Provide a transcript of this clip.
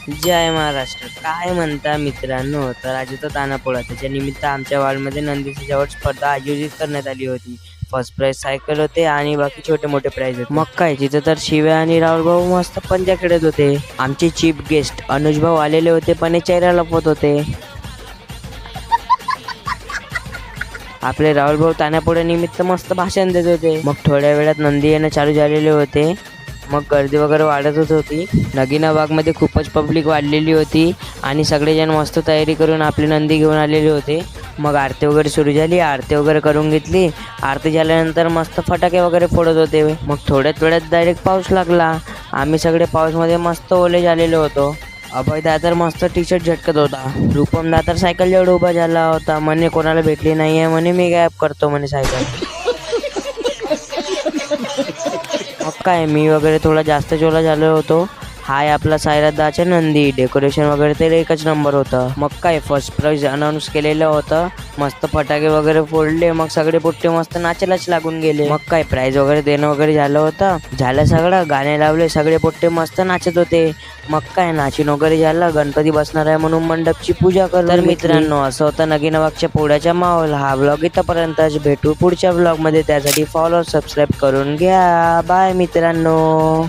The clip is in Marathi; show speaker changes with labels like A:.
A: जय महाराष्ट्र. काय म्हणता मित्रांनो, तर आज होता तानापोळा. त्याच्या निमित्त आमच्या वार्डमध्ये नंदी सजावट स्पर्धा आयोजित करण्यात आली होती. फर्स्ट प्राइज सायकल होते आणि बाकी छोटे मोठे प्राइज होते. मग काय, तिथं तर शिव्या आणि राहुल भाऊ मस्त पंजा खेळत होते. आमचे चीफ गेस्ट अनुज भाऊ आलेले होते, पण हे चेहरा लपवत होते. आपले राहुल भाऊ तानापोळ्या निमित्त मस्त भाषण देत होते. मग थोड्या वेळात नंदी येणं चालू झालेले होते. मग गर्दी वगैरे वाढतच होती. नगीना बागमध्ये खूपच पब्लिक वाढलेली होती आणि सगळेजण मस्त तयारी करून आपले नंदी घेऊन आलेले होते. मग आरती वगैरे सुरू झाली. आरती वगैरे करून घेतली. आरती झाल्यानंतर मस्त फटाके वगैरे फोडत होते. मग थोड्याच वेळात डायरेक्ट पाऊस लागला. आम्ही सगळे पाऊसमध्ये मस्त ओले झालेलो होतो. अभय दा तर मस्त टी शर्ट झटकत होता. रूपम दा तर सायकल जवळ उभा झाला होता. म्हणे कोणाला भेटली नाहीये, म्हणे मी गॅप करतो म्हणे सायकल. मग काय, मी वगैरे थोडा जास्त चोला झालो होतो. हाय आपला सायरादाचा नंदी. डेकोरेशन वगैरे तर एकच नंबर होतं. मग काय, फर्स्ट प्राइज अनाऊन्स केलेलं होतं. मस्त फटाके वगैरे फोडले. मग सगळे पोट्टे मस्त नाचायलाच लागून गेले. मग काय, प्राइज वगैरे देणं वगैरे झालं होतं. झालं सगळं, गाणे लावले, सगळे पोट्टे मस्त नाचत होते. मग काय, नाचून वगैरे झालं. गणपती बसणार आहे म्हणून मंडपची पूजा कर. तर मित्रांनो, असं होतं नगीना बागच्या पोळ्याच्या माहोल. हा व्लॉग इथपर्यंतच. भेटू पुढच्या व्लॉग मध्ये. त्यासाठी फॉलो सबस्क्राईब करून घ्या. बाय मित्रांनो.